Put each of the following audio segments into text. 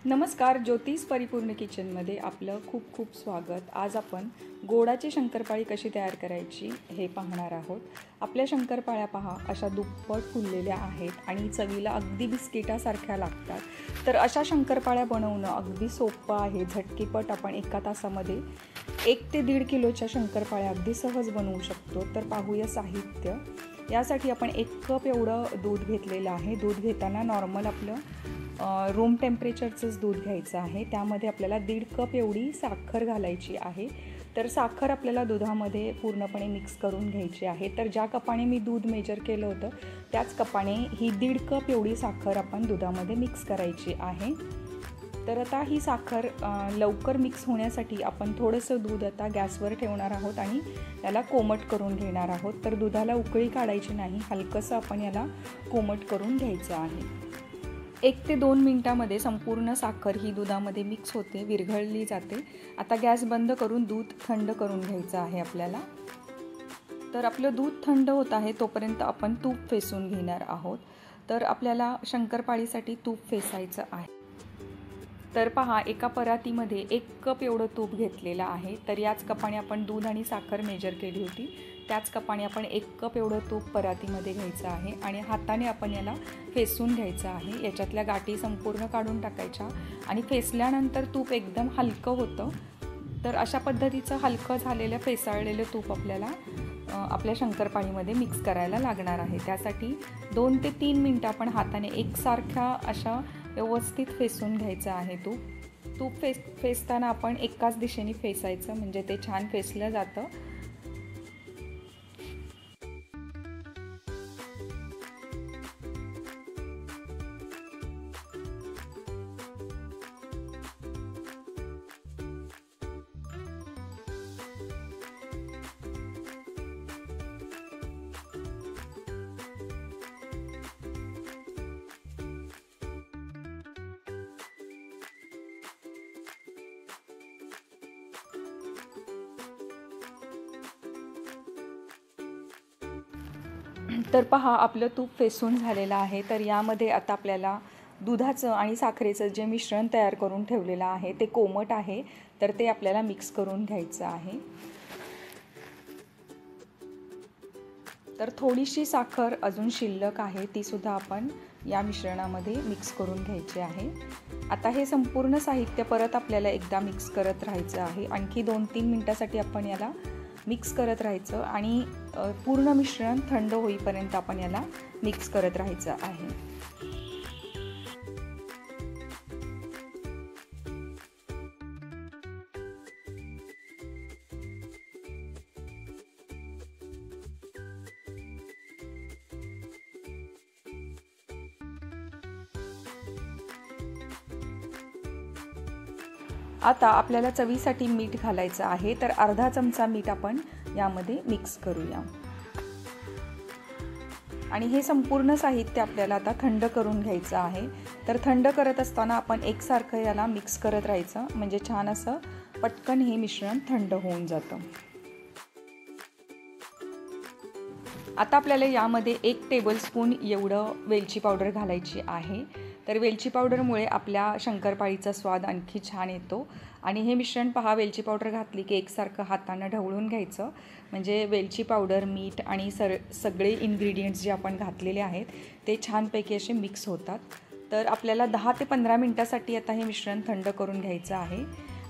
नमस्कार, ज्योतिष परिपूर्ण किचनमध्ये आपलं खूप खूप स्वागत। आज आपण गोडाची शंकरपाळी कशी तयार करायची हे पाहणार आहोत। आपल्या शंकरपाळ्या पहा अशा दुप्पट फुललेल्या आहेत आणि चवीला अगदी बिस्किटासारख्या लागतात। तर अशा शंकरपाळ्या बनवणं अगदी सोपं आहे। झटकीपट आपण एका तासामध्ये 1 ते 1.5 किलोच्या शंकरपाळ्या अगदी सहज बनवू शकतो। तर पाहूया साहित्य। यासाठी आपण 1 कप एवढं दूध घेतलेलं आहे। दूध घेताना नॉर्मल आपलं रूम टेम्परेचरचंच दूध घ्यायचं आहे। त्यामध्ये आपल्याला 1.5 कप एवढी साखर घालायची आहे। तर साखर आपल्याला दुधामध्ये पूर्णपणे मिक्स करून घ्यायची आहे। तर ज्या कपाने मी दूध मेजर केलं होतं त्याच कपाने ही 1.5 कप एवढी साखर आपण दुधामध्ये मिक्स करायची आहे। तर आता ही साखर लवकर मिक्स होण्यासाठी आपण थोडंसं दूध आता गॅसवर ठेवणार आहोत आणि याला कोमट करून घेणार आहोत। तर दुधाला उकळी काढायची नाही, हलकंसं आपण याला कोमट करून घ्यायचं आहे। 1 ते 2 मिनिटांमध्ये संपूर्ण साखर ही दुधामध्ये मिक्स होते, विरघळली जाते। आता गॅस बंद करून दूध थंड करून घ्यायचं आहे आपल्याला। तर आपलं दूध थंड होत आहे तोपर्यंत आपण तूप फेसून घेणार आहोत। तर आपल्याला शंकरपाळीसाठी तूप फेसायचं आहे। तर पहा, एका परातीमध्ये 1 कप एवढं तूप घेतलेलं आहे। तर याच कपाने आपण दूध आणि साखर मेजर केली होती, त्याच कपाने आपण 1 कप एवढं तूप परातीमध्ये घ्यायचं आहे आणि हाताने आपण याला फेसून घ्यायचं आहे। याच्यातल्या गाठी संपूर्ण काढून टाकायच्या आणि फेसल्यानंतर तूप एकदम हलकं होतं। तर अशा पद्धतीचं हलकं झालेलं फेसाळलेलं तूप आपल्याला आपल्या शंकरपाळीमध्ये मिक्स करायला लागणार आहे। त्यासाठी 2 ते 3 मिनिटं आपण हाताने एकसारख्या अशा व्यवस्थित फेसून घ्यायचं आहे। तूप फेसताना आपण एकाच दिशेने फेसायचं, म्हणजे ते छान फेसलं जातं। तर पहा, आपलं तूप फेसून झालेलं आहे। तर यामध्ये आता आपल्याला दुधाचं आणि साखरेचं जे मिश्रण तयार करून ठेवलेलं आहे ते कोमट आहे, तर ते आपल्याला मिक्स करून घ्यायचं आहे। तर थोडीशी साखर अजून शिल्लक आहे, ती सुद्धा आपण या मिश्रणामध्ये मिक्स करून घ्यायची आहे। आता हे संपूर्ण साहित्य परत आपल्याला एकदा मिक्स करत राहायचं आहे। आणखी 2-3 मिनिटांसाठी आपण याला मिक्स करत राहायचं आणि पूर्ण मिश्रण थंड होईपर्यंत आपण याला मिक्स करत राहायचं आहे। आता आपल्याला चवीसाठी मीठ घालायचं आहे। तर अर्धा चमचा मीठ आपण यामध्ये मिक्स करूया आणि हे संपूर्ण साहित्य आपल्याला आता थंड करून घ्यायचं आहे। तर थंड करत असताना आपण एकसारखं याला मिक्स करत राहायचं, म्हणजे छान असं पटकन हे मिश्रण थंड होऊन जातं। आता आपल्याला यामध्ये 1 टेबलस्पून एवढं वेलची पावडर घालायची आहे। तर वेलची पावडरमुळे आपल्या शंकरपाळीचा स्वाद आणखी छान येतो। आणि हे मिश्रण पहा, वेलची पावडर घातली की एकसारखं हातानं ढवळून घ्यायचं, म्हणजे वेलची पावडर, मीठ आणि सगळे इन्ग्रेडियंट्स जे आपण घातलेले आहेत ते छानपैकी असे मिक्स होतात। तर आपल्याला 10 ते 15 मिनिटांसाठी आता हे मिश्रण थंड करून घ्यायचं आहे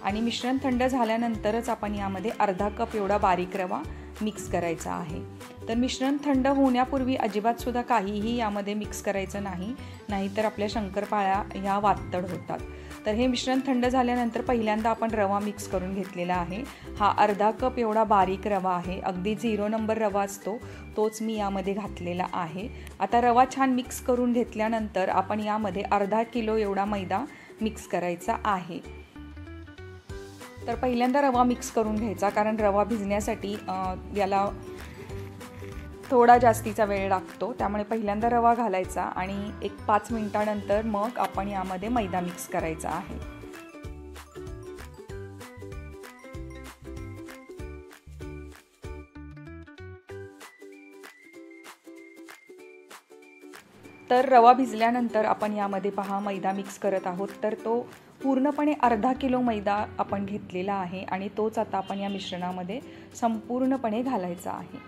आणि मिश्रण थंड झाल्यानंतरच आपण यामध्ये अर्धा कप एवढा बारीक रवा मिक्स करायचा आहे। तर मिश्रण थंड होण्यापूर्वी अजिबातसुद्धा काहीही यामध्ये मिक्स करायचं नाही, नाहीतर आपल्या शंकरपाळ्या ह्या वातड होतात। तर हे मिश्रण थंड झाल्यानंतर पहिल्यांदा आपण रवा मिक्स करून घेतलेला आहे। हा अर्धा कप एवढा बारीक रवा आहे, अगदी 0 नंबर रवा असतो तोच मी यामध्ये घातलेला आहे। आता रवा छान मिक्स करून घेतल्यानंतर आपण यामध्ये अर्धा किलो एवढा मैदा मिक्स करायचा आहे। तर पहिल्यांदा रवा मिक्स करून घ्यायचा, कारण रवा भिजण्यासाठी याला थोडा जास्तीचा वेळ लागतो, त्यामुळे पहिल्यांदा रवा घालायचा आणि एक 5 मिनिटांनंतर मग आपण यामध्ये मैदा मिक्स करायचा आहे। तर रवा भिजल्यानंतर आपण यामध्ये पहा मैदा मिक्स करत आहोत। तर तो पूर्णपणे अर्धा किलो मैदा आपण घेतलेला आहे आणि तोच आता आपण या मिश्रणामध्ये संपूर्णपणे घालायचा आहे।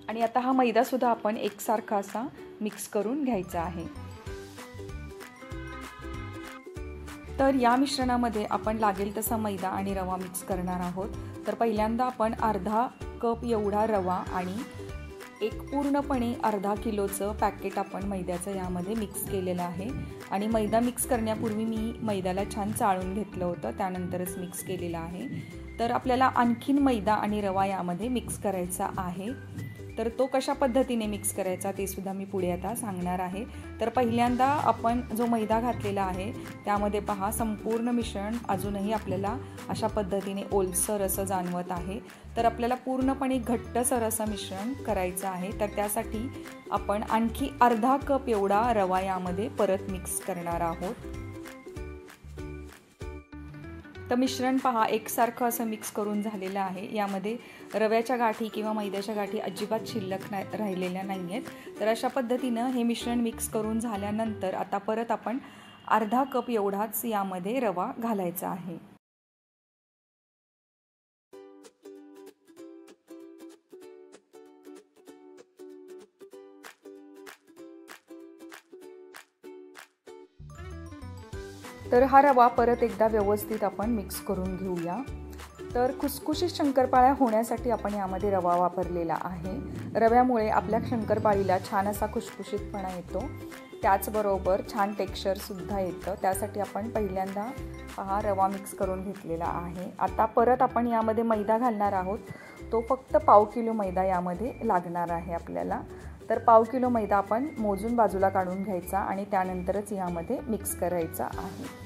आणि आता हा मैदासुद्धा आपण एकसारखा असा मिक्स करून घ्यायचा आहे। तर या मिश्रणामध्ये आपण लागेल तसा मैदा आणि रवा मिक्स करणार आहोत। तर पहिल्यांदा आपण अर्धा कप एवढा रवा आणि एक पूर्णपणे अर्धा किलोचं पॅकेट आपण मैद्याचं यामध्ये मिक्स केलेलं आहे। आणि मैदा मिक्स करण्यापूर्वी मी मैद्याला छान चाळून घेतलं होतं, त्यानंतरच मिक्स केलेलं आहे। तर आपल्याला आणखीन मैदा आणि रवा यामध्ये मिक्स करायचा आहे। तर तो कशा पद्धतीने मिक्स करायचा ते सुद्धा मी पुढे आता सांगणार आहे। तर पहिल्यांदा आपण जो मैदा घातलेला आहे त्यामध्ये पहा संपूर्ण मिश्रण अजूनही आपल्याला अशा पद्धतीने ओलसर असं जाणवत आहे। तर आपल्याला पूर्णपणे घट्टसर असं मिश्रण करायचं आहे। तर त्यासाठी आपण आणखी अर्धा कप एवढा रवा यामध्ये परत मिक्स करणार आहोत। तर मिश्रण पहा एकसारखं असं मिक्स करून झालेलं आहे। यामध्ये रव्याच्या गाठी किंवा मैद्याच्या गाठी अजिबात शिल्लक राहिलेल्या नाही आहेत। तर अशा पद्धतीनं हे मिश्रण मिक्स करून झाल्यानंतर आता परत आपण अर्धा कप एवढाच यामध्ये रवा घालायचा आहे। तर हा रवा परत एकदा व्यवस्थित आपण मिक्स करून घेऊया। तर खुसखुशीत शंकरपाळ्या होण्यासाठी आपण यामध्ये रवा वापरलेला आहे। रव्यामुळे आपल्या शंकरपाळीला छान असा खुसखुशीतपणा येतो, त्याचबरोबर छान टेक्स्चरसुद्धा येतं। त्यासाठी आपण पहिल्यांदा पहा रवा मिक्स करून घेतलेला आहे। आता परत आपण यामध्ये मैदा घालणार आहोत। तो फक्त पाव किलो मैदा यामध्ये लागणार आहे आपल्याला। तर पाव किलो मैदा आपण मोजून बाजूला काढून घ्यायचा आणि त्यानंतरच यामध्ये मिक्स करायचा आहे।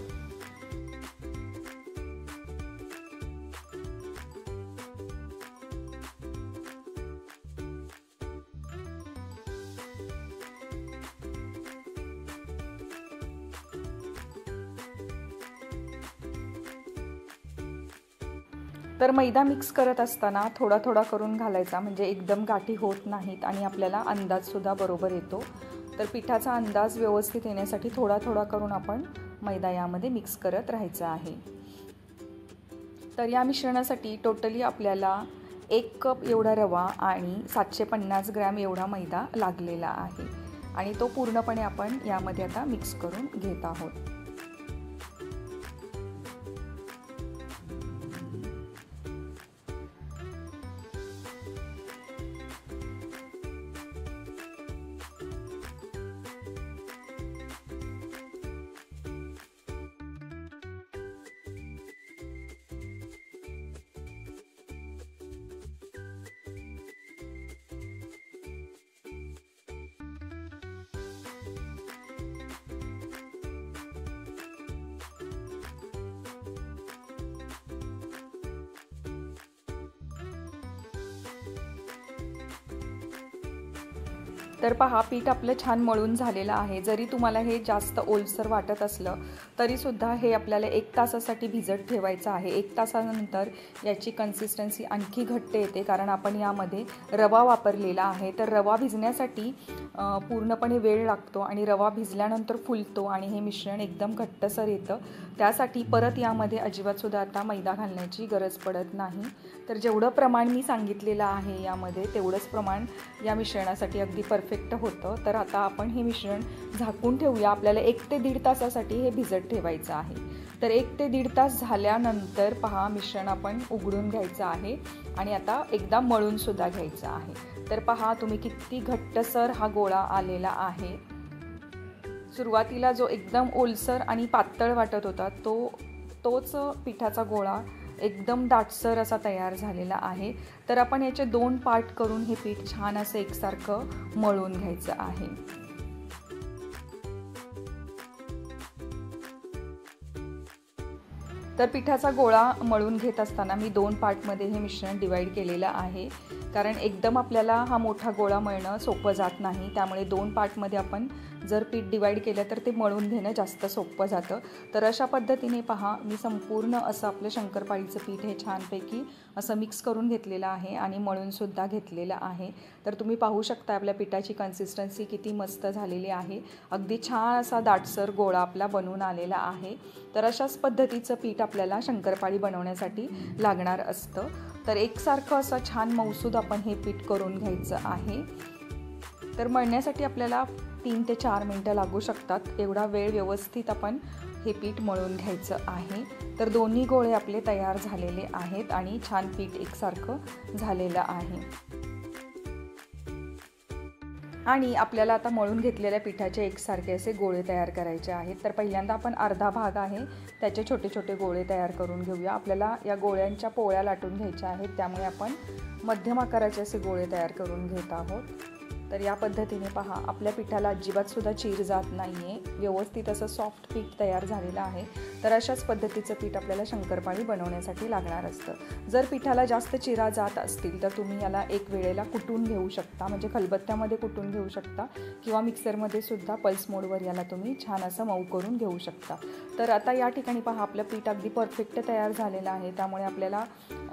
तर मैदा मिक्स करत असताना थोडा थोडा करून घालायचा, म्हणजे एकदम गाठी होत नाहीत आणि आपल्याला अंदाजसुद्धा बरोबर येतो। तर पिठाचा अंदाज व्यवस्थित येण्यासाठी थोडा थोडा करून आपण मैदा यामध्ये मिक्स करत राहायचं आहे। तर या मिश्रणासाठी टोटली आपल्याला 1 कप एवढा रवा आणि 750 ग्रॅम एवढा मैदा लागलेला आहे आणि तो पूर्णपणे आपण यामध्ये आता मिक्स करून घेत आहोत। तर पहा पीठ आपलं छान मळून झालेलं आहे। जरी तुम्हाला हे जास्त ओलसर वाटत असलं तरीसुद्धा हे आपल्याला 1 तासासाठी भिजत ठेवायचं आहे। 1 तासानंतर याची कन्सिस्टन्सी आणखी घट्ट येते, कारण आपण यामध्ये रवा वापरलेला आहे। तर रवा भिजण्यासाठी पूर्णपणे वेळ लागतो आणि रवा भिजल्यानंतर फुलतो आणि हे मिश्रण एकदम घट्टसर येतं। त्यासाठी परत यामध्ये अजिबातसुद्धा आता मैदा घालण्याची गरज पडत नाही। तर जेवढं प्रमाण मी सांगितलेलं आहे यामध्ये तेवढंच प्रमाण या मिश्रणासाठी अगदी परफेक्ट होतं। तर आता आपण हे मिश्रण झाकून ठेवूया। आपल्याला 1 ते 1.5 तासासाठी हे भिजत ठेवायचं आहे। तर 1 ते 1.5 तास झाल्यानंतर पहा मिश्रण आपण उघडून घ्यायचं आहे आणि आता एकदा मळून सुद्धा घ्यायचं आहे। तर पहा तुम्ही किती घट्टसर हा गोळा आलेला आहे। सुरुवातीला जो एकदम ओलसर आणि पातळ वाटत होता तोच पिठाचा गोळा एकदम दाटसर असा तयार झालेला आहे। तर आपण याचे 2 पार्ट करून हे पीठ छान असं एकसारखं मळून घ्यायचं आहे। तर पिठाचा गोळा मळून घेत असताना मी 2 पार्टमध्ये हे मिश्रण डिवाइड केलेलं आहे, कारण एकदम आपल्याला हा मोठा गोळा मळणं सोपं जात नाही। त्यामुळे 2 पार्टमध्ये आपण जर पीठ डिवाईड केलं तर ते मळून घेणं जास्त सोपं जातं. तर अशा पद्धतीने पहा, मी संपूर्ण असं आपलं शंकरपाळीचं पीठ हे छानपैकी असं मिक्स करून घेतलेलं आहे आणि मळूनसुद्धा घेतलेलं आहे. तर तुम्ही पाहू शकता आपल्या पिठाची कन्सिस्टन्सी किती मस्त झालेली आहे. अगदी छान असा दाटसर गोळा आपला बनून आलेला आहे. तर अशाच पद्धतीचं पीठ आपल्याला शंकरपाळी बनवण्यासाठी लागणार असतं. तर एकसारखं असं छान मऊसूद आपण हे पीठ करून घ्यायचं आहे. तर मळण्यासाठी आपल्याला 3 ते 4 मिनटं लागू शकतात. एवढा वेळ व्यवस्थित आपण हे पीठ मळून घ्यायचं आहे. तर दोन्ही गोळे आपले तयार झालेले आहेत आणि छान पीठ एकसारखं झालेलं आहे. आणि आपल्याला आता मळून घेतलेल्या पिठाचे एकसारखे असे गोळे तयार करायचे आहेत. तर पहिल्यांदा आपण अर्धा भाग आहे त्याचे छोटे छोटे गोळे तयार करून घेऊया. आपल्याला या गोळ्यांच्या पोळ्या लाटून घ्यायच्या आहेत, त्यामुळे आपण मध्यम आकाराचे असे गोळे तयार करून घेत आहोत. तर या पद्धतीने पहा, आपल्या पिठाला अजिबातसुद्धा चीर जात नाही आहे. व्यवस्थित असं सॉफ्ट पीठ तयार झालेलं आहे. तर अशाच पद्धतीचं पीठ आपल्याला शंकरपाळी बनवण्यासाठी लागणार असतं. जर पिठाला जास्त चिरा जात असतील तर तुम्ही याला एक वेळेला कुटून घेऊ शकता, म्हणजे खलबत्त्यामध्ये कुटून घेऊ शकता किंवा मिक्सरमध्ये सुद्धा पल्स मोडवर याला तुम्ही छान असं मऊ करून घेऊ शकता. तर आता या ठिकाणी पहा, आपलं पीठ अगदी परफेक्ट तयार झालेलं आहे. त्यामुळे आपल्याला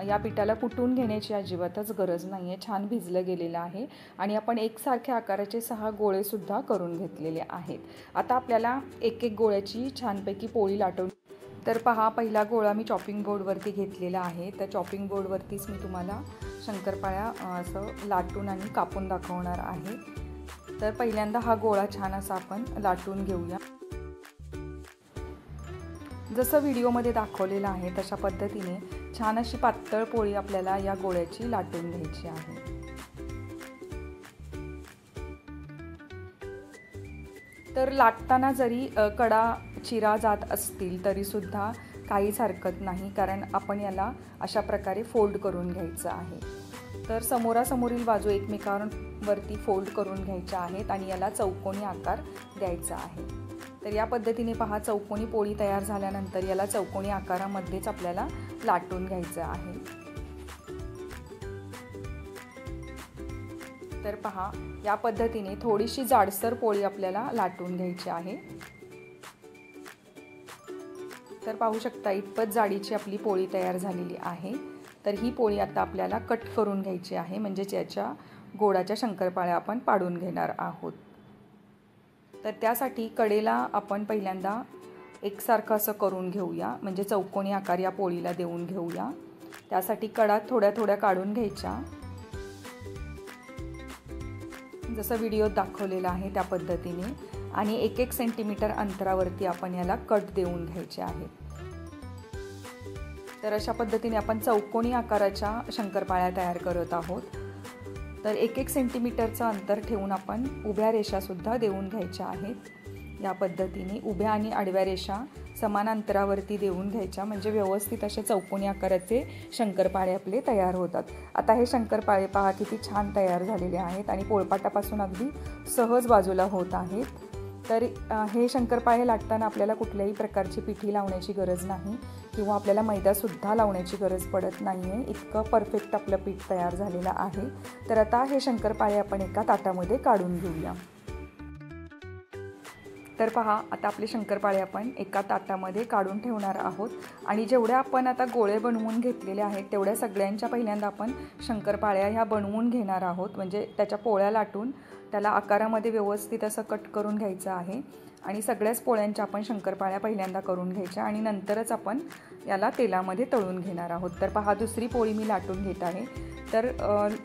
या पिठाला कुटून घेण्याची अजिबातच गरज नाही आहे. छान भिजलं गेलेलं आहे आणि आपण एकसारख्या आकाराचे 6 गोळेसुद्धा करून घेतलेले आहेत. आता आपल्याला एक एक गोळ्याची छानपैकी पोळी लाटून. तर पहा, पहिला गोळा मी चॉपिंग बोर्डवरती घेतलेला आहे. तर चॉपिंग बोर्डवरतीच मी तुम्हाला शंकरपाळ्या असं लाटून आणि कापून दाखवणार आहे. तर पहिल्यांदा हा गोळा छान असा आपण लाटून घेऊया. जसं व्हिडिओमध्ये दाखवलेलं आहे तशा पद्धतीने छान अशी पातळ पोळी आपल्याला या गोळ्याची लाटून घ्यायची आहे. तर लाटताना जरी कडा चिरा जात असतील तरीसुद्धा काहीच हरकत नाही, कारण आपण याला अशा प्रकारे फोल्ड करून घ्यायचं आहे. तर समोरासमोरील बाजू एकमेकांवरती फोल्ड करून घ्यायच्या आहेत आणि याला चौकोनी आकार द्यायचा आहे. तर या पद्धतीने पहा, चौकोनी पोळी तयार झाल्यानंतर याला चौकोनी आकारामध्येच आपल्याला लाटून घ्यायचं आहे. तर पहा, या पद्धतीने थोडीशी जाडसर पोळी आपल्याला लाटून घ्यायची आहे. तर पाहू शकता, इतपत जाडीची आपली पोळी तयार झालेली आहे. तर ही पोळी आता आपल्याला कट करून घ्यायची आहे, म्हणजेच याच्या गोडाच्या शंकरपाळ्या आपण पाडून घेणार आहोत. तर त्यासाठी कडेला आपण पहिल्यांदा एकसारखं असं करून घेऊया, म्हणजे चौकोनी आकार या पोळीला देऊन घेऊया. त्यासाठी कडा थोड्या थोड्या काढून घ्यायच्या, जसं व्हिडिओत दाखवलेलं आहे त्या पद्धतीने, आणि 1-1 सेंटीमीटर अंतरावरती आपण याला कट देऊन घ्यायचे आहे. तर अशा पद्धतीने आपण चौकोनी आकाराच्या शंकरपाळ्या तयार करत आहोत. तर 1-1 सेंटीमीटरचं अंतर ठेवून आपण उभ्या रेषासुद्धा देऊन घ्यायच्या आहेत. या पद्धतीने उभ्या आणि आडव्या रेषा समान अंतरावरती देऊन घ्यायच्या, म्हणजे व्यवस्थित असे चौकोनी आकाराचे शंकरपाळे आपले तयार होतात. आता हे शंकरपाळे पहा किती छान तयार झालेले आहेत आणि पोळपाटापासून अगदी सहज बाजूला होत आहेत. तर हे शंकरपाळे लाटताना आपल्याला कुठल्याही प्रकारची पिठी लावण्याची गरज नाही किंवा आपल्याला मैदासुद्धा लावण्याची गरज पडत नाही आहे. इतकं परफेक्ट आपलं पीठ तयार झालेलं आहे. तर आता हे शंकरपाळे आपण एका ताटामध्ये काढून घेऊया. तर पहा, आता आपले शंकरपाळे आपण एका ताटामध्ये काढून ठेवणार आहोत आणि जेवढ्या आपण आता गोळे बनवून घेतलेले आहेत तेवढ्या सगळ्यांच्या पहिल्यांदा आपण शंकरपाळ्या ह्या बनवून घेणार आहोत. म्हणजे त्याच्या पोळ्या लाटून त्याला आकारामध्ये व्यवस्थित असं कट करून घ्यायचं आहे आणि सगळ्याच पोळ्यांच्या आपण शंकरपाळ्या पहिल्यांदा करून घ्यायच्या आणि नंतरच आपण याला तेलामध्ये तळून घेणार आहोत. तर पहा, दुसरी पोळी मी लाटून घेत आहे. तर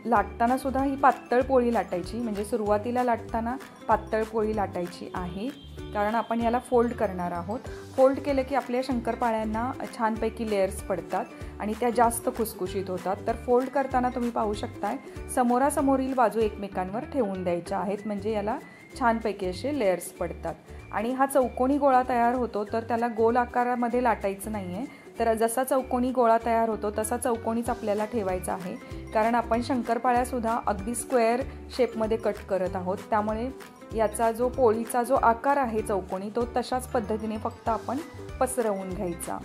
लाटताना सुद्धा ही पातळ पोळी लाटायची, म्हणजे सुरुवातीला लाटताना पातळ पोळी लाटायची आहे, कारण आपण याला फोल्ड करणार आहोत. फोल्ड केलं की आपल्या शंकरपाळ्यांना छानपैकी लेयर्स पडतात आणि त्या जास्त खुसखुशीत होतात. तर फोल्ड करताना तुम्ही पाहू शकताय समोरासमोरील बाजू एकमेकांवर ठेवून द्यायच्या आहेत, म्हणजे याला छानपैकी असे लेयर्स पडतात. आणि हा चौकोनी गोळा तयार होतो, तर त्याला गोल आकारामध्ये लाटायचं नाही आहे. तर जसा चौकोनी गोळा तयार होतो तसा चौकोनीच आपल्याला ठेवायचा आहे, कारण आपण शंकरपाळ्यासुद्धा अगदी स्क्वेअर शेपमध्ये कट करत आहोत. त्यामुळे याचा जो पोळीचा जो आकार आहे चौकोनी, तो तशाच पद्धतीने फक्त आपण पसरवून घ्यायचा.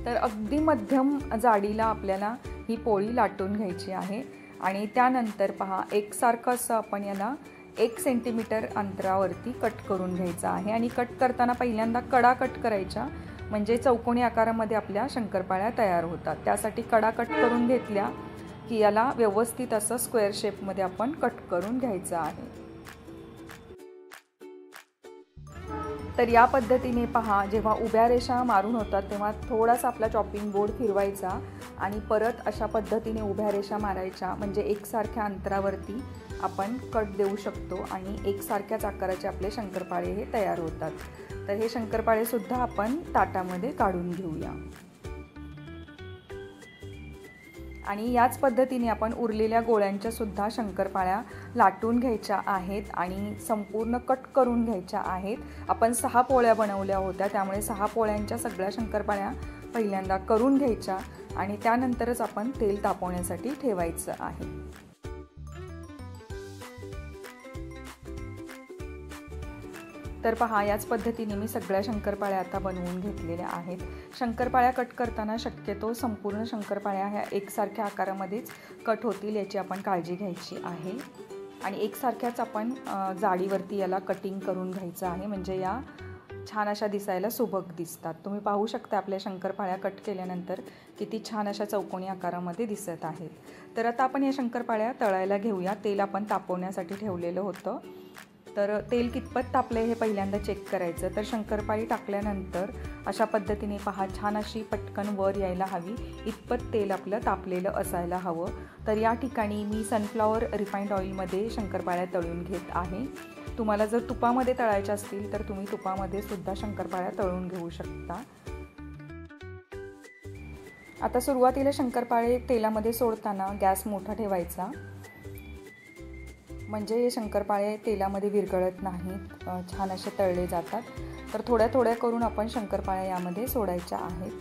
तर अगदी मध्यम जाडीला आपल्याला ही पोळी लाटून घ्यायची आहे आणि त्यानंतर पहा एकसारखं असं आपण याला 1 सेंटीमीटर अंतरावरती कट करून घ्यायचं आहे. आणि कट करताना पहिल्यांदा कडा कट करायच्या, म्हणजे चौकोनी आकारामध्ये आपल्या शंकरपाळ्या तयार होतात. त्यासाठी कडा कट करून घेतल्या की याला व्यवस्थित असं स्क्वेअर शेपमध्ये आपण कट करून घ्यायचं आहे. तर या पद्धतीने पहा, जेव्हा उभ्या रेषा मारून होतात तेव्हा थोडासा आपला चॉपिंग बोर्ड फिरवायचा आणि परत अशा पद्धतीने उभ्या रेषा मारायच्या, म्हणजे एकसारख्या अंतरावरती आपण कट देऊ शकतो आणि एकसारख्याच आकाराचे आपले शंकरपाळे हे तयार होतात. तर हे शंकरपाळे सुद्धा आपण ताटामध्ये काढून घेऊया. आणि याच पद्धतीने आपण उरलेल्या गोळ्यांच्या सुद्धा शंकरपाळ्या लाटून घ्यायच्या आहेत आणि संपूर्ण कट करून घ्यायच्या आहेत. आपण 6 पोळ्या बनवल्या होत्या, त्यामुळे 6 पोळ्यांच्या सगळ्या शंकरपाळ्या पहिल्यांदा करून घ्यायच्या आणि त्यानंतरच आपण तेल तापवण्यासाठी ठेवायचं आहे. तर पहा, याच पद्धतीने मी सगळ्या शंकरपाळ्या आता बनवून घेतलेल्या आहेत. शंकरपाळ्या कट करताना शक्यतो संपूर्ण शंकरपाळ्या ह्या एकसारख्या आकारामध्येच कट होतील याची आपण काळजी घ्यायची आहे. आणि एकसारख्याच आपण जाडीवरती याला कटिंग करून घ्यायचं आहे, म्हणजे या छान अशा दिसायला सुबक दिसतात. तुम्ही पाहू शकता आपल्या शंकरपाळ्या कट केल्यानंतर किती छान अशा चौकोनी आकारामध्ये दिसत आहेत. तर आता आपण या शंकरपाळ्या तळायला घेऊया. तेल आपण तापवण्यासाठी ठेवलेलं होतं. तर तेल कितपत तापले हे पहिल्यांदा चेक करायचं. तर शंकरपाळी टाकल्यानंतर अशा पद्धतीने पहा, छान अशी पटकन वर यायला हवी इतपत तेल आपलं तापलेलं असायला हवं. तर या ठिकाणी मी सनफ्लॉवर रिफाइंड ऑइलमध्ये शंकरपाळ्या तळून घेत आहे. तुम्हाला जर तुपामध्ये तळायच्या असतील तर तुम्ही तुपामध्ये सुद्धा शंकरपाळ्या तळून घेऊ शकता. आता सुरुवातीला शंकरपाळे तेलामध्ये सोडताना गॅस मोठा ठेवायचा, म्हणजे हे शंकरपाळे तेलामध्ये विरघळत नाहीत, छान असे तळले जातात. तर थोड्या थोड्या करून आपण शंकरपाळ्या यामध्ये सोडायच्या आहेत.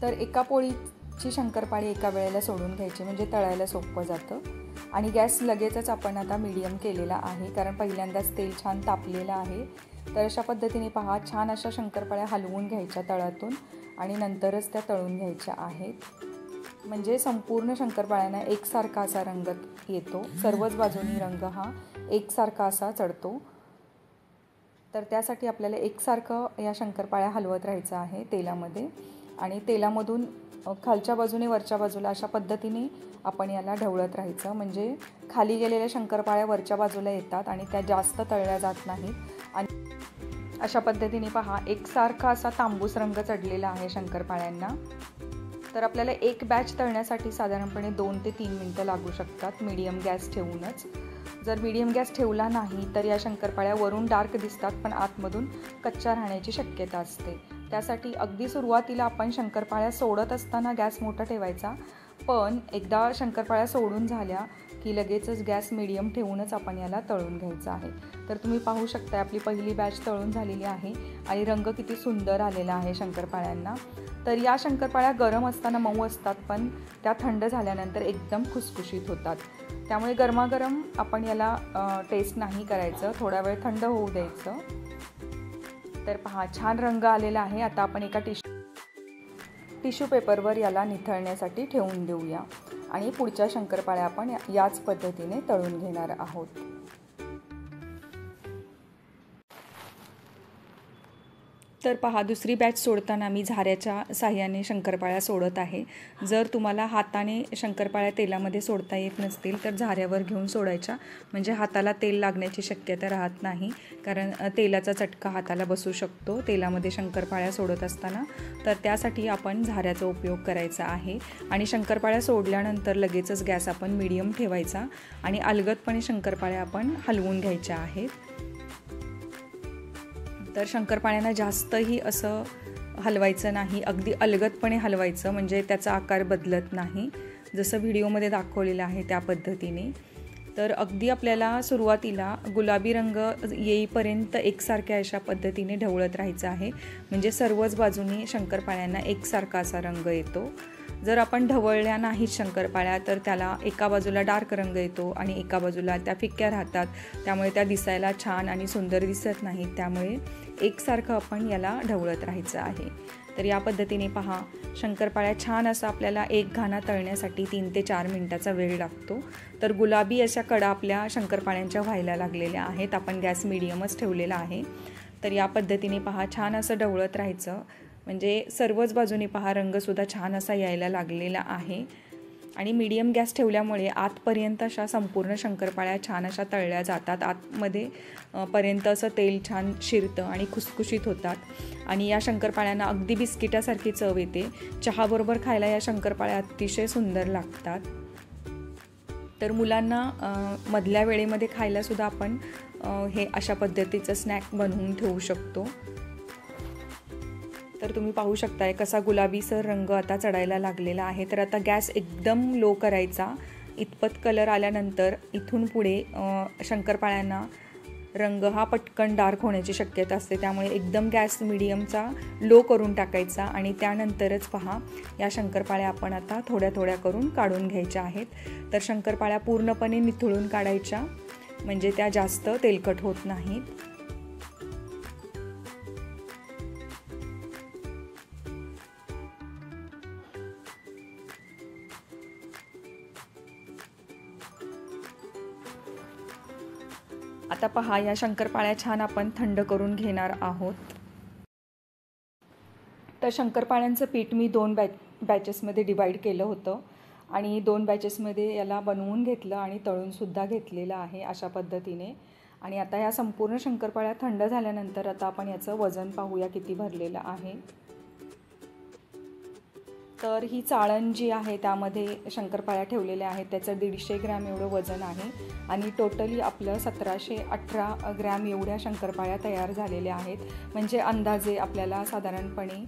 तर एका पोळीची शंकरपाळी एका वेळेला सोडून घ्यायची, म्हणजे तळायला सोपं जातं. आणि गॅस लगेचच आपण आता मीडियम केलेला आहे, कारण पहिल्यांदाच तेल छान तापलेलं आहे. तर अशा पद्धतीने पहा, छान अशा शंकरपाळ्या हलवून घ्यायच्या तळातून आणि नंतरच त्या तळून घ्यायच्या आहेत, म्हणजे संपूर्ण शंकरपाळ्यांना एकसारखा असा रंग येतो. सर्वच बाजूनी रंग हा एकसारखा असा चढतो. तर त्यासाठी आपल्याला एकसारखं या शंकरपाळ्या हलवत राहायचं आहे तेलामध्ये. आणि तेलामधून खालच्या बाजूने वरच्या बाजूला अशा पद्धतीने आपण याला ढवळत राहायचं, म्हणजे खाली गेलेल्या शंकरपाळ्या वरच्या बाजूला येतात आणि त्या जास्त तळल्या जात नाहीत. आणि अशा पद्धतीने पहा, एकसारखा असा तांबूस रंग चढलेला आहे शंकरपाळ्यांना. तर आपल्याला एक बॅच तळण्यासाठी साधारणपणे 2 ते 3 मिनटं लागू शकतात, मीडियम गॅस ठेवूनच. जर मीडियम गॅस ठेवला नाही तर या शंकरपाळ्या वरून डार्क दिसतात, पण आतमधून कच्च्या राहण्याची शक्यता असते. त्यासाठी अगदी सुरुवातीला आपण शंकरपाळ्या सोडत असताना गॅस मोठा ठेवायचा, पण एकदा शंकरपाळ्या सोडून झाल्या की लगेचच गॅस मीडियम ठेवूनच आपण याला तळून घ्यायचं आहे. तर तुम्ही पाहू शकता आपली पहिली बॅच तळून झालेली आहे आणि रंग किती सुंदर आलेला आहे शंकरपाळ्यांना. तर या शंकरपाळ्या गरम असताना मऊ असतात, पण त्या थंड झाल्यानंतर एकदम खुसखुशीत होतात. त्यामुळे गरमागरम आपण याला टेस्ट नाही करायचं, थोडा वेळ थंड होऊ द्यायचं. तर पहा, छान रंग आलेला आहे. आता आपण एका टिश्यू पेपरवर याला निथळण्यासाठी ठेवून देऊया आणि पुढच्या शंकरपाळ्या आपण याच पद्धतीने तळून घेणार आहोत. तर पहा, दुसरी बॅच सोडताना मी झाऱ्याच्या साह्याने शंकरपाळ्या सोडत आहे. जर तुम्हाला हाताने शंकरपाळ्या तेलामध्ये सोडता येत नसतील तर झाऱ्यावर घेऊन सोडायच्या, म्हणजे हाताला तेल लागण्याची शक्यता राहत नाही, कारण तेलाचा चटका हाताला बसू शकतो तेलामध्ये शंकरपाळ्या सोडत असताना. तर त्यासाठी आपण झाऱ्याचा उपयोग करायचा आहे. आणि शंकरपाळ्या सोडल्यानंतर लगेचच गॅस आपण मीडियम ठेवायचा आणि अलगदपणे शंकरपाळ्या आपण हलवून घ्यायच्या आहेत. तर शंकरपाळ्यांना जास्तही असं हलवायचं नाही, अगदी अलगदपणे हलवायचं, म्हणजे त्याचा आकार बदलत नाही, जसं व्हिडिओमध्ये दाखवलेलं आहे त्या पद्धतीने. तर अगदी आपल्याला सुरुवातीला गुलाबी रंग येईपर्यंत एकसारख्या अशा पद्धतीने ढवळत राहायचं आहे, म्हणजे सर्वच बाजूनी शंकरपाळ्यांना एकसारखा असा रंग येतो. जर आपण ढवळल्या नाहीत शंकरपाळ्या तर त्याला एका बाजूला डार्क रंग येतो आणि एका बाजूला त्या फिक्क्या राहतात, त्यामुळे त्या दिसायला छान आणि सुंदर दिसत नाहीत. त्यामुळे एकसारखं आपण याला ढवळत राहायचं आहे. तर या पद्धतीने पहा, शंकरपाळ्या छान असं आपल्याला एक घाना तळण्यासाठी 3 ते 4 मिनिटाचा वेळ लागतो. तर गुलाबी अशा कडा आपल्या शंकरपाळ्यांच्या व्हायला लागलेल्या आहेत. आपण गॅस मीडियमच ठेवलेला आहे. तर या पद्धतीने पहा, छान असं ढवळत राहायचं, म्हणजे सर्वच बाजूने पहा रंगसुद्धा छान असा यायला लागलेला आहे. आणि मीडियम गॅस ठेवल्यामुळे आतपर्यंत अशा संपूर्ण शंकरपाळ्या छान अशा तळल्या जातात. आतमध्ये पर्यंत असं तेल छान शिरतं आणि खुसखुशीत होतात. आणि या शंकरपाळ्यांना अगदी बिस्किटासारखी चव येते. चहाबरोबर खायला या शंकरपाळ्या अतिशय सुंदर लागतात. तर मुलांना मधल्या वेळेमध्ये खायलासुद्धा आपण हे अशा पद्धतीचं स्नॅक बनवून ठेवू शकतो. तर तुम्ही पाहू शकताय कसा गुलाबीसर रंग आता चढायला लागलेला आहे. तर आता गॅस एकदम लो करायचा. इतपत कलर आल्यानंतर इथून पुढे शंकरपाळ्यांना रंग हा पटकन डार्क होण्याची शक्यता असते. त्यामुळे एकदम गॅस मीडियमचा लो करून टाकायचा आणि त्यानंतरच पहा, या शंकरपाळ्या आपण आता थोड्या थोड्या करून काढून घ्यायच्या आहेत. तर शंकरपाळ्या पूर्णपणे निथळून काढायच्या, म्हणजे त्या जास्त तेलकट होत नाहीत. आता पहा, या शंकरपाळ्या छान आपण थंड करून घेणार आहोत. तर शंकरपाळ्यांचं पीठ मी 2 बॅचेसमध्ये डिवाईड केलं होतं आणि 2 बॅचेसमध्ये याला बनवून घेतलं आणि तळूनसुद्धा घेतलेलं आहे अशा पद्धतीने. आणि आता या संपूर्ण शंकरपाळ्या थंड झाल्यानंतर आता आपण याचं वजन पाहूया किती भरलेलं आहे. तर ही चाळण जी आहे त्यामध्ये शंकरपाळ्या ठेवलेल्या आहेत, त्याचं 150 ग्रॅम एवढं वजन आहे. आणि टोटली आपलं 1718 ग्रॅम एवढ्या शंकरपाळ्या तयार झालेल्या आहेत. म्हणजे अंदाजे आपल्याला साधारणपणे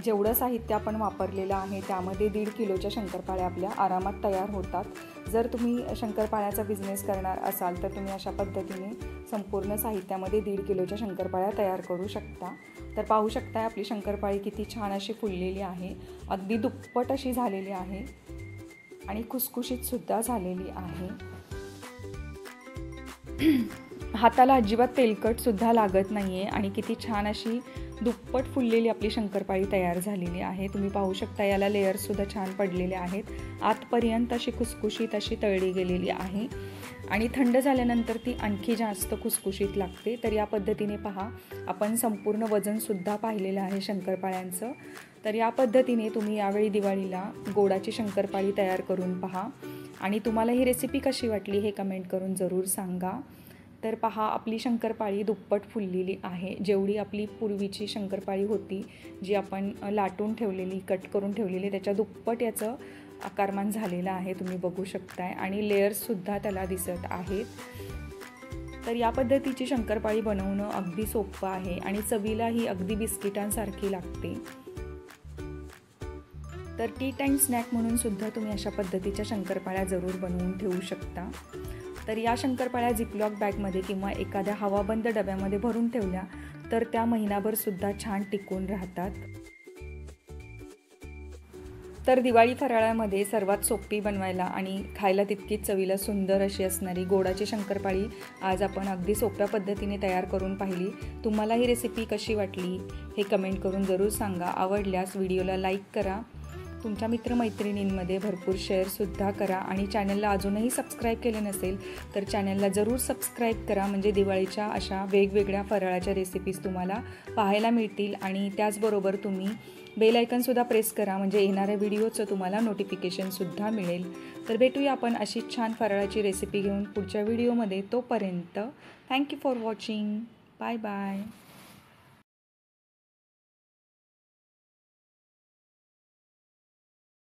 जेवढं साहित्य आपण वापरलेलं आहे त्यामध्ये 1.5 किलोच्या शंकरपाळ्या आपल्या आरामात तयार होतात. जर तुम्ही शंकरपाळ्याचा बिझनेस करणार असाल तर तुम्ही अशा पद्धतीने संपूर्ण साहित्यामध्ये 1.5 किलोच्या शंकरपाळ्या तयार करू शकता. तर पाहू शकता आपली शंकरपाळी किती छान अशी फुललेली आहे, अगदी दुप्पट अशी झालेली आहे आणि खुसखुशीतसुद्धा झालेली आहे. हाताला अजिबात तेलकटसुद्धा लागत नाही आहे आणि किती छान अशी दुप्पट फुललेली आपली शंकरपाळी तयार झालेली आहे. तुम्ही पाहू शकता याला लेयर्ससुद्धा छान पडलेले आहेत. आतपर्यंत अशी खुसखुशीत अशी तळली गेलेली आहे आणि थंड झाल्यानंतर ती आणखी जास्त खुसखुशीत लागते. तर या पद्धतीने पहा, आपण संपूर्ण वजनसुद्धा पाहिलेलं आहे शंकरपाळ्यांचं. तर या पद्धतीने तुम्ही यावेळी दिवाळीला गोडाची शंकरपाळी तयार करून पहा आणि तुम्हाला ही रेसिपी कशी वाटली हे कमेंट करून जरूर सांगा. तर पहा, आपली शंकरपाळी दुप्पट फुललेली आहे. जेवढी आपली पूर्वीची शंकरपाळी होती, जी आपण लाटून ठेवलेली, कट करून ठेवलेली, त्याच्या दुप्पट याचं आकारमान झालेलं आहे, तुम्ही बघू शकताय. आणि लेयर्ससुद्धा त्याला दिसत आहेत. तर या पद्धतीची शंकरपाळी बनवणं अगदी सोपं आहे आणि चवीला ही अगदी बिस्किटांसारखी लागते. तर टी टाईम स्नॅक म्हणून सुद्धा तुम्ही अशा पद्धतीच्या शंकरपाळ्या जरूर बनवून ठेवू शकता. तर या शंकरपाळ्या झिपलॉक बॅगमध्ये किंवा एखाद्या हवाबंद डब्यामध्ये भरून ठेवल्या तर त्या महिनाभरसुद्धा छान टिकून राहतात. तर दिवाळी फराळामध्ये सर्वात सोपी बनवायला आणि खायला तितकीच चवीला सुंदर अशी असणारी गोडाची शंकरपाळी आज आपण अगदी सोप्या पद्धतीने तयार करून पाहिली. तुम्हाला ही रेसिपी कशी वाटली हे कमेंट करून जरूर सांगा. आवडल्यास व्हिडिओला लाईक करा, तुमच्या मित्रमैत्रिणींमध्ये भरपूर शेअरसुद्धा करा आणि चॅनलला अजूनही सबस्क्राईब केले नसेल तर चॅनलला जरूर सबस्क्राईब करा, म्हणजे दिवाळीच्या अशा वेगवेगळ्या फराळाच्या रेसिपीज तुम्हाला पाहायला मिळतील. आणि त्याचबरोबर तुम्ही बेल आयकॉनसुद्धा प्रेस करा, म्हणजे येणाऱ्या व्हिडिओचं तुम्हाला नोटिफिकेशनसुद्धा मिळेल. तर भेटूया आपण अशीच छान फराळाची रेसिपी घेऊन पुढच्या व्हिडिओमध्ये. तोपर्यंत thank you for watching. Bye bye.